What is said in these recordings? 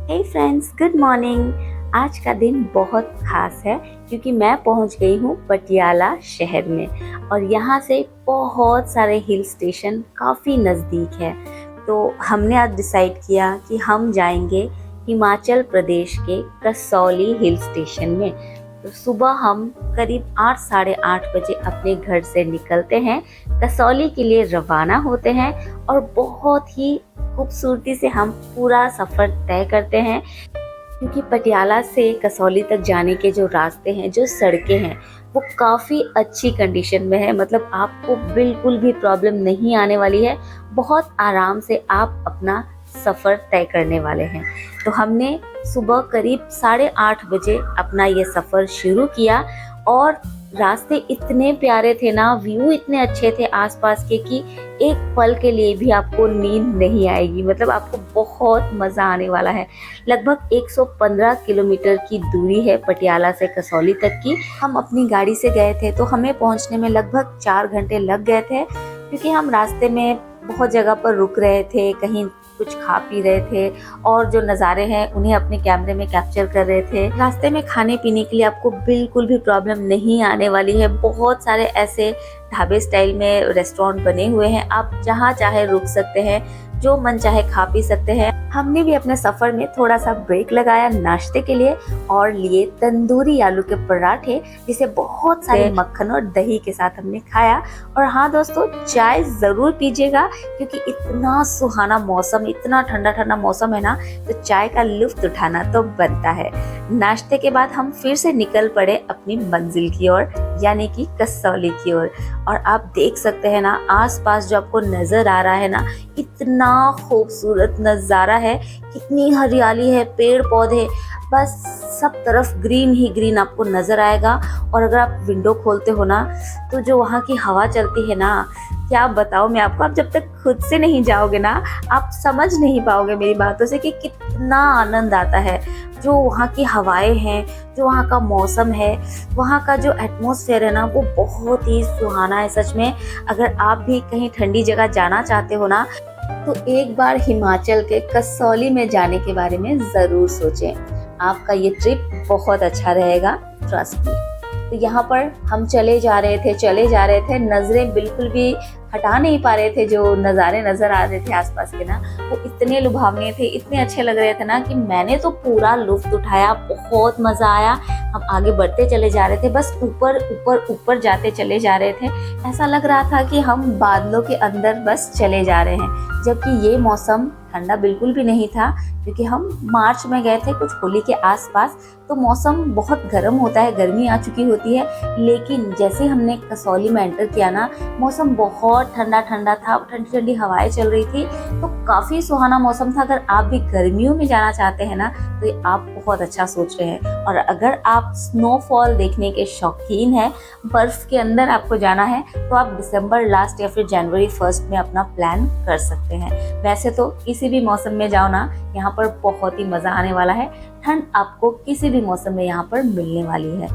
हे friends, good morning. आज का दिन बहुत खास है क्योंकि मैं पहुंच गई हूँ पटियाला शहर में और यहाँ से बहुत सारे हिल स्टेशन काफ़ी नज़दीक है। तो हमने आज डिसाइड किया कि हम जाएंगे हिमाचल प्रदेश के कसौली हिल स्टेशन में। तो सुबह हम करीब 8 साढ़े 8 बजे अपने घर से निकलते हैं, कसौली के लिए रवाना होते हैं और बहुत ही खूबसूरती से हम पूरा सफ़र तय करते हैं। क्योंकि पटियाला से कसौली तक जाने के जो रास्ते हैं, जो सड़कें हैं, वो काफ़ी अच्छी कंडीशन में है। मतलब आपको बिल्कुल भी प्रॉब्लम नहीं आने वाली है। बहुत आराम से आप अपना सफ़र तय करने वाले हैं। तो हमने सुबह करीब 8:30 बजे अपना ये सफ़र शुरू किया और रास्ते इतने प्यारे थे ना, व्यू इतने अच्छे थे आसपास के कि एक पल के लिए भी आपको नींद नहीं आएगी। मतलब आपको बहुत मज़ा आने वाला है। लगभग 115 किलोमीटर की दूरी है पटियाला से कसौली तक की। हम अपनी गाड़ी से गए थे तो हमें पहुंचने में लगभग 4 घंटे लग गए थे, क्योंकि हम रास्ते में बहुत जगह पर रुक रहे थे, कहीं कुछ खा पी रहे थे और जो नज़ारे हैं उन्हें अपने कैमरे में कैप्चर कर रहे थे। रास्ते में खाने पीने के लिए आपको बिल्कुल भी प्रॉब्लम नहीं आने वाली है। बहुत सारे ऐसे ढाबे स्टाइल में रेस्टोरेंट बने हुए हैं, आप जहाँ चाहे रुक सकते हैं, जो मन चाहे खा पी सकते हैं। हमने भी अपने सफ़र में थोड़ा सा ब्रेक लगाया नाश्ते के लिए और लिए तंदूरी आलू के पराठे, जिसे बहुत सारे मक्खन और दही के साथ हमने खाया। और हाँ दोस्तों, चाय ज़रूर पीजिएगा क्योंकि इतना सुहाना मौसम, इतना ठंडा ठंडा मौसम है ना, तो चाय का लुत्फ उठाना तो बनता है। नाश्ते के बाद हम फिर से निकल पड़े अपनी मंजिल की ओर, यानी कि कसौली की ओर। और आप देख सकते हैं ना, आसपास जो आपको नज़र आ रहा है ना, इतना खूबसूरत नज़ारा है, कितनी हरियाली है, पेड़ पौधे, बस सब तरफ ग्रीन ही ग्रीन आपको नज़र आएगा। और अगर आप विंडो खोलते हो ना, तो जो वहाँ की हवा चलती है ना, क्या बताऊँ मैं आपको। आप जब तक खुद से नहीं जाओगे ना, आप समझ नहीं पाओगे मेरी बातों से कि कितना आनंद आता है। जो वहाँ की हवाएं हैं, जो वहाँ का मौसम है, वहाँ का जो एटमॉस्फेयर है ना, वो बहुत ही सुहाना है सच में। अगर आप भी कहीं ठंडी जगह जाना चाहते हो ना, तो एक बार हिमाचल के कसौली में जाने के बारे में ज़रूर सोचें। आपका ये ट्रिप बहुत अच्छा रहेगा, ट्रस्ट मी। तो यहाँ पर हम चले जा रहे थे, नज़रें बिल्कुल भी हटा नहीं पा रहे थे। जो नज़ारे नज़र आ रहे थे आसपास के ना, वो इतने लुभावने थे, इतने अच्छे लग रहे थे ना, कि मैंने तो पूरा लुत्फ उठाया। बहुत मज़ा आया। हम आगे बढ़ते चले जा रहे थे, बस ऊपर ऊपर ऊपर जाते चले जा रहे थे। ऐसा लग रहा था कि हम बादलों के अंदर बस चले जा रहे हैं, जबकि ये मौसम ठंडा बिल्कुल भी नहीं था, क्योंकि हम मार्च में गए थे, कुछ होली के आसपास। तो मौसम बहुत गर्म होता है, गर्मी आ चुकी होती है। लेकिन जैसे हमने कसौली में एंटर किया ना, मौसम बहुत ठंडा ठंडा था, ठंडी ठंडी हवाएं चल रही थी, तो काफ़ी सुहाना मौसम था। अगर आप भी गर्मियों में जाना चाहते हैं ना, तो ये आप बहुत अच्छा सोच रहे हैं। और अगर आप स्नोफॉल देखने के शौकीन हैं, बर्फ़ के अंदर आपको जाना है, तो आप दिसंबर लास्ट या फिर जनवरी 1 में अपना प्लान कर सकते हैं। वैसे तो किसी भी मौसम में जाओ ना, यहाँ पर बहुत ही मज़ा आने वाला है। ठंड आपको किसी भी मौसम में यहाँ पर मिलने वाली है।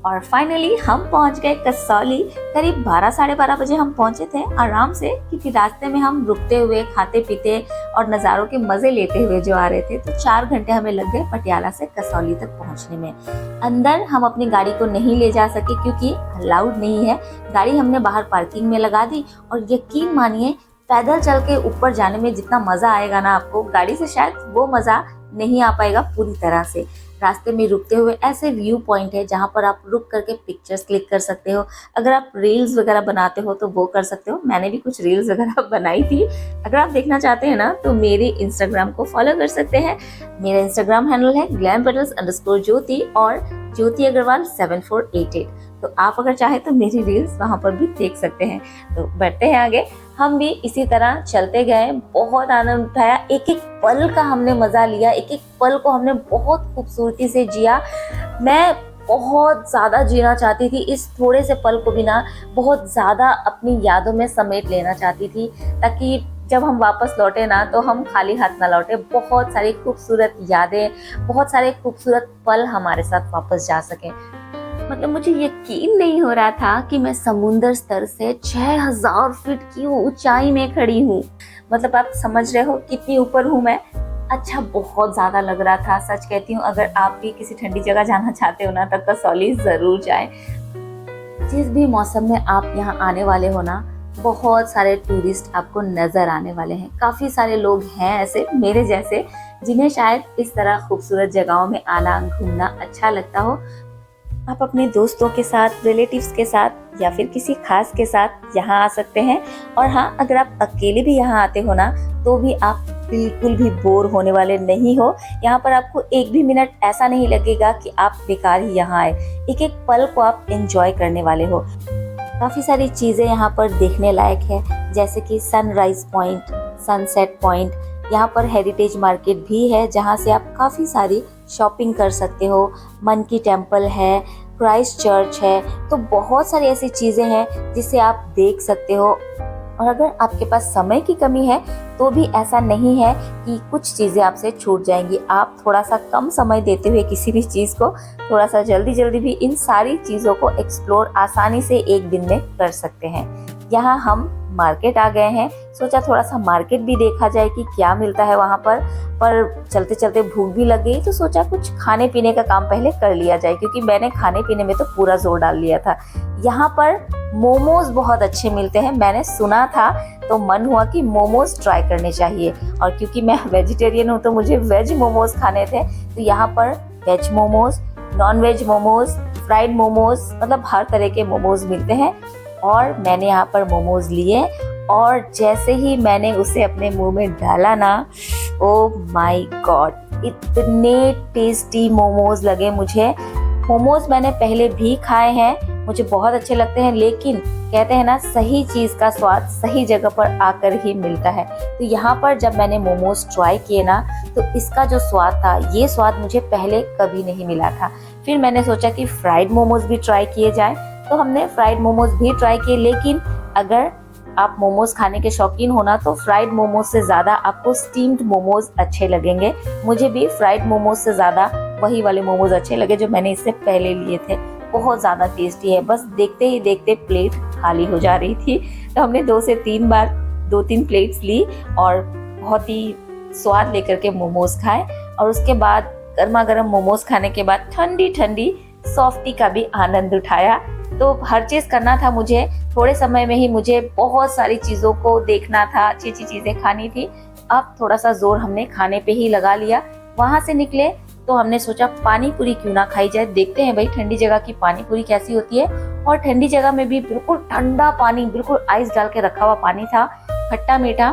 और फाइनली हम पहुंच गए कसौली। करीब 12 साढ़े 12 बजे हम पहुंचे थे आराम से, क्योंकि रास्ते में हम रुकते हुए, खाते पीते और नज़ारों के मज़े लेते हुए जो आ रहे थे। तो 4 घंटे हमें लग गए पटियाला से कसौली तक पहुंचने में। अंदर हम अपनी गाड़ी को नहीं ले जा सके क्योंकि अलाउड नहीं है। गाड़ी हमने बाहर पार्किंग में लगा दी। और यकीन मानिए, पैदल चल के ऊपर जाने में जितना मज़ा आएगा ना आपको, गाड़ी से शायद वो मज़ा नहीं आ पाएगा पूरी तरह से। रास्ते में रुकते हुए ऐसे व्यू पॉइंट है जहाँ पर आप रुक करके पिक्चर्स क्लिक कर सकते हो। अगर आप रील्स वगैरह बनाते हो तो वो कर सकते हो। मैंने भी कुछ रील्स वगैरह बनाई थी। अगर आप देखना चाहते हैं ना, तो मेरे इंस्टाग्राम को फॉलो कर सकते हैं। मेरा इंस्टाग्राम हैंडल है glampetalsjyoti और ज्योति अग्रवाल 7488। तो आप अगर चाहे तो मेरी रील्स वहाँ पर भी देख सकते हैं। तो बढ़ते हैं आगे। हम भी इसी तरह चलते गए, बहुत आनंद उठाया, एक एक पल का हमने मज़ा लिया, एक एक पल को हमने बहुत खूबसूरती से जिया। मैं बहुत ज़्यादा जीना चाहती थी इस थोड़े से पल को भी ना, बहुत ज़्यादा अपनी यादों में समेट लेना चाहती थी, ताकि जब हम वापस लौटे ना, तो हम खाली हाथ ना लौटे। बहुत सारी खूबसूरत यादें, बहुत सारे खूबसूरत पल हमारे साथ वापस जा सकें। मतलब मुझे यकीन नहीं हो रहा था कि मैं समुंदर स्तर से 6000 फीट की ऊंचाई में खड़ी हूँ। मतलब आप समझ रहे हो कितनी ऊपर हूँ मैं। अच्छा बहुत ज़्यादा लग रहा था। सच कहती हूँ, अगर आप भी किसी ठंडी जगह जाना चाहते हो ना तो कसौली ज़रूर जाएं। जिस भी मौसम में आप यहाँ आने वाले हो ना, बहुत सारे टूरिस्ट आपको नज़र आने वाले हैं। काफ़ी सारे लोग हैं ऐसे मेरे जैसे जिन्हें शायद इस तरह खूबसूरत जगहों में आना घूमना अच्छा लगता हो। आप अपने दोस्तों के साथ, रिलेटिव्स के साथ या फिर किसी खास के साथ यहाँ आ सकते हैं। और हाँ, अगर आप अकेले भी यहाँ आते हो ना तो भी आप बिल्कुल भी बोर होने वाले नहीं हो। यहाँ पर आपको एक भी मिनट ऐसा नहीं लगेगा कि आप बेकार ही यहाँ आए। एक एक पल को आप एंजॉय करने वाले हो। काफ़ी सारी चीज़ें यहाँ पर देखने लायक है, जैसे कि सनराइज पॉइंट, सनसेट पॉइंट। यहाँ पर हेरिटेज मार्केट भी है जहाँ से आप काफ़ी सारी शॉपिंग कर सकते हो। मंकी टेम्पल है, क्राइस्ट चर्च है, तो बहुत सारी ऐसी चीज़ें हैं जिसे आप देख सकते हो। और अगर आपके पास समय की कमी है तो भी ऐसा नहीं है कि कुछ चीज़ें आपसे छूट जाएंगी। आप थोड़ा सा कम समय देते हुए किसी भी चीज़ को थोड़ा सा जल्दी जल्दी भी इन सारी चीज़ों को एक्सप्लोर आसानी से एक दिन में कर सकते हैं। यहाँ हम मार्केट आ गए हैं, सोचा थोड़ा सा मार्केट भी देखा जाए कि क्या मिलता है वहाँ पर चलते चलते भूख भी लग गई तो सोचा कुछ खाने पीने का काम पहले कर लिया जाए, क्योंकि मैंने खाने पीने में तो पूरा जोर डाल लिया था। यहाँ पर मोमोज बहुत अच्छे मिलते हैं, मैंने सुना था, तो मन हुआ कि मोमोज ट्राई करने चाहिए। और क्योंकि मैं वेजिटेरियन हूँ तो मुझे वेज मोमोज खाने थे, तो यहाँ पर veg momos, non veg momos, fried momos, मतलब हर तरह के मोमोज मिलते हैं। और मैंने यहाँ पर मोमोज लिए और जैसे ही मैंने उसे अपने मुंह में डाला ना, ओ माय गॉड, इतने टेस्टी मोमोज लगे मुझे। मोमोज मैंने पहले भी खाए हैं, मुझे बहुत अच्छे लगते हैं, लेकिन कहते हैं ना सही चीज़ का स्वाद सही जगह पर आकर ही मिलता है। तो यहाँ पर जब मैंने मोमोज ट्राई किए ना तो इसका जो स्वाद था, ये स्वाद मुझे पहले कभी नहीं मिला था। फिर मैंने सोचा कि फ्राइड मोमोज भी ट्राई किए जाए, तो हमने फ्राइड मोमोज भी ट्राई किए। लेकिन अगर आप मोमोज खाने के शौकीन हो ना तो फ्राइड मोमोज से ज़्यादा आपको स्टीम्ड मोमोज अच्छे लगेंगे। मुझे भी फ्राइड मोमोज से ज़्यादा वही वाले मोमोज अच्छे लगे जो मैंने इससे पहले लिए थे। बहुत ज़्यादा टेस्टी है, बस देखते ही देखते प्लेट खाली हो जा रही थी। तो हमने 2 से 3 बार 2-3 प्लेट्स ली और बहुत ही स्वाद लेकर के मोमोज खाए। और उसके बाद गर्मा गर्म मोमोज खाने के बाद ठंडी ठंडी सॉफ्टी का भी आनंद उठाया। तो हर चीज़ करना था मुझे, थोड़े समय में ही मुझे बहुत सारी चीज़ों को देखना था, अच्छी अच्छी चीज़ें खानी थी। अब थोड़ा सा जोर हमने खाने पे ही लगा लिया। वहाँ से निकले तो हमने सोचा पानी पूरी क्यों ना खाई जाए, देखते हैं भाई ठंडी जगह की पानी पूरी कैसी होती है। और ठंडी जगह में भी बिल्कुल ठंडा पानी, बिल्कुल आइस डाल के रखा हुआ पानी था, खट्टा मीठा।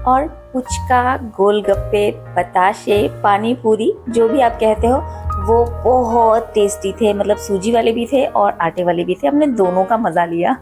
और पुचका, गोलगप्पे, बताशे, पानी पूरी, जो भी आप कहते हो, वो बहुत टेस्टी थे। मतलब सूजी वाले भी थे और आटे वाले भी थे, हमने दोनों का मजा लिया।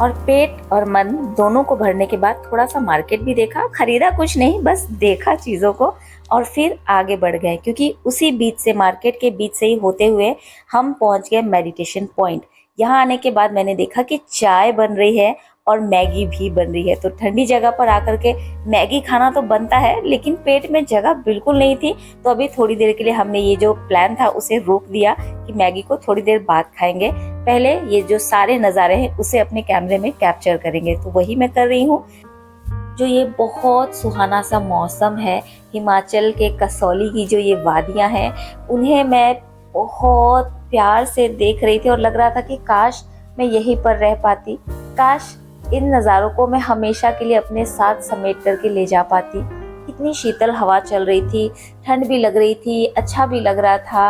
और पेट और मन दोनों को भरने के बाद थोड़ा सा मार्केट भी देखा, खरीदा कुछ नहीं, बस देखा चीज़ों को और फिर आगे बढ़ गए, क्योंकि उसी बीच से, मार्केट के बीच से ही होते हुए हम पहुंच गए मेडिटेशन पॉइंट। यहाँ आने के बाद मैंने देखा कि चाय बन रही है और मैगी भी बन रही है। तो ठंडी जगह पर आकर के मैगी खाना तो बनता है, लेकिन पेट में जगह बिल्कुल नहीं थी। तो अभी थोड़ी देर के लिए हमने ये जो प्लान था उसे रोक दिया कि मैगी को थोड़ी देर बाद खाएंगे, पहले ये जो सारे नज़ारे हैं उसे अपने कैमरे में कैप्चर करेंगे। तो वही मैं कर रही हूँ। जो ये बहुत सुहाना सा मौसम है, हिमाचल के कसौली की जो ये वादियाँ हैं, उन्हें मैं बहुत प्यार से देख रही थी और लग रहा था कि काश मैं यहीं पर रह पाती, काश इन नज़ारों को मैं हमेशा के लिए अपने साथ समेट करके ले जा पाती। कितनी शीतल हवा चल रही थी, ठंड भी लग रही थी, अच्छा भी लग रहा था।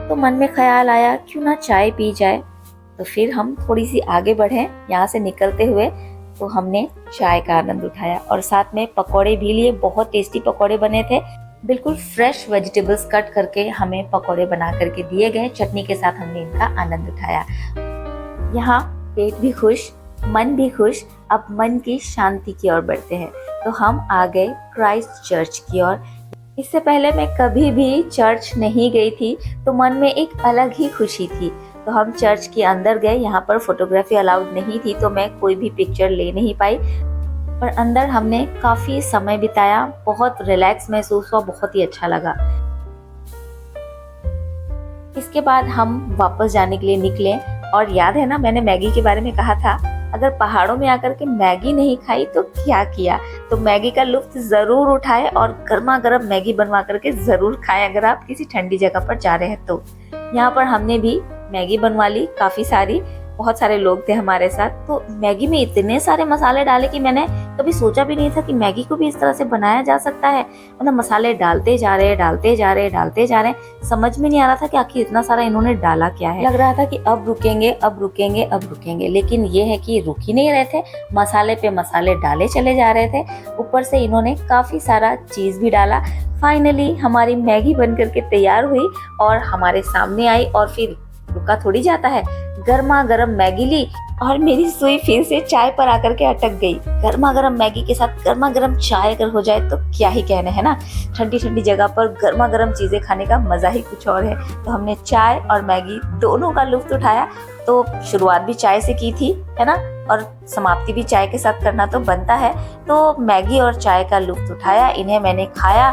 तो मन में ख्याल आया क्यों ना चाय पी जाए। तो फिर हम थोड़ी सी आगे बढ़े यहाँ से निकलते हुए, तो हमने चाय का आनंद उठाया और साथ में पकौड़े भी लिए। बहुत टेस्टी पकौड़े बने थे, बिल्कुल फ्रेश वेजिटेबल्स कट करके हमें पकौड़े बना करके दिए गए, चटनी के साथ हमने इनका आनंद उठाया। यहाँ पेट भी खुश, मन भी खुश। अब मन की शांति की ओर बढ़ते हैं। तो हम आ गए क्राइस्ट चर्च की ओर। इससे पहले मैं कभी भी चर्च नहीं गई थी, तो मन में एक अलग ही खुशी थी। तो हम चर्च के अंदर गए। यहाँ पर फोटोग्राफी अलाउड नहीं थी, तो मैं कोई भी पिक्चर ले नहीं पाई, पर अंदर हमने काफ़ी समय बिताया, बहुत रिलैक्स महसूस हुआ, बहुत ही अच्छा लगा। इसके बाद हम वापस जाने के लिए निकले। और याद है ना, मैंने मैगी के बारे में कहा था, अगर पहाड़ों में आकर के मैगी नहीं खाई तो क्या किया। तो मैगी का लुत्फ ज़रूर उठाए और गर्मा गर्म मैगी बनवा करके ज़रूर खाएं अगर आप किसी ठंडी जगह पर जा रहे हैं तो। यहाँ पर हमने भी मैगी बनवा ली काफ़ी सारी, बहुत सारे लोग थे हमारे साथ। तो मैगी में इतने सारे मसाले डाले कि मैंने कभी सोचा भी नहीं था कि मैगी को भी इस तरह से बनाया जा सकता है। मतलब मसाले डालते जा रहे, समझ में नहीं आ रहा था कि आखिर इतना सारा इन्होंने डाला क्या है। लग रहा था कि अब रुकेंगे, लेकिन ये है कि रुक ही नहीं रहे थे, मसाले पे मसाले डाले चले जा रहे थे। ऊपर से इन्होंने काफी सारा चीज भी डाला। फाइनली हमारी मैगी बन करके तैयार हुई और हमारे सामने आई, और फिर रुका थोड़ी जाता है, गर्मा गर्म मैगी ली और मेरी सुई फिर से चाय पर आकर के अटक गई। गर्मा गर्म मैगी के साथ गर्मा गर्म चाय अगर हो जाए तो क्या ही कहने, है ना। ठंडी ठंडी जगह पर गर्मा गर्म चीजें खाने का मजा ही कुछ और है। तो हमने चाय और मैगी दोनों का लुत्फ उठाया। तो शुरुआत भी चाय से की थी, है ना, और समाप्ति भी चाय के साथ करना तो बनता है। तो मैगी और चाय का लुत्फ उठाया, इन्हें मैंने खाया,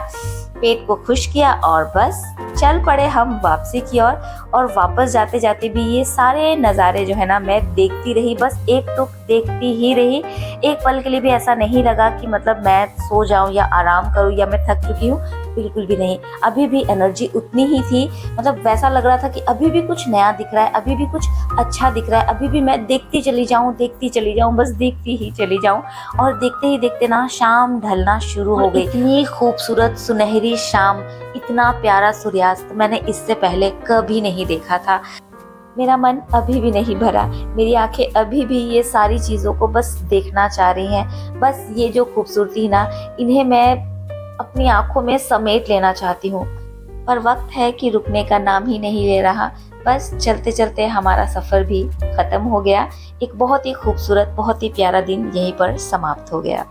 पेट को खुश किया और बस चल पड़े हम वापसी की ओर। और वापस जाते जाते भी ये सारे नज़ारे जो है ना मैं देखती रही, बस एक टुक देखती ही रही। एक पल के लिए भी ऐसा नहीं लगा कि मतलब मैं सो जाऊं या आराम करूं या मैं थक चुकी हूं, बिल्कुल भी नहीं। अभी भी एनर्जी उतनी ही थी, मतलब वैसा लग रहा था कि अभी भी कुछ नया दिख रहा है, अभी भी कुछ अच्छा दिख रहा है, अभी भी मैं देखती चली जाऊं, बस देखती ही चली जाऊं। और देखते ही देखते ना शाम ढलना शुरू हो गई। इतनी खूबसूरत सुनहरी शाम, इतना प्यारा सूर्यास्त मैंने इससे पहले कभी नहीं देखा था। मेरा मन अभी भी नहीं भरा, मेरी आंखें अभी भी ये सारी चीज़ों को बस देखना चाह रही हैं। बस ये जो खूबसूरती ना, इन्हें मैं अपनी आंखों में समेट लेना चाहती हूँ। पर वक्त है कि रुकने का नाम ही नहीं ले रहा। बस चलते चलते हमारा सफ़र भी ख़त्म हो गया। एक बहुत ही खूबसूरत, बहुत ही प्यारा दिन यहीं पर समाप्त हो गया।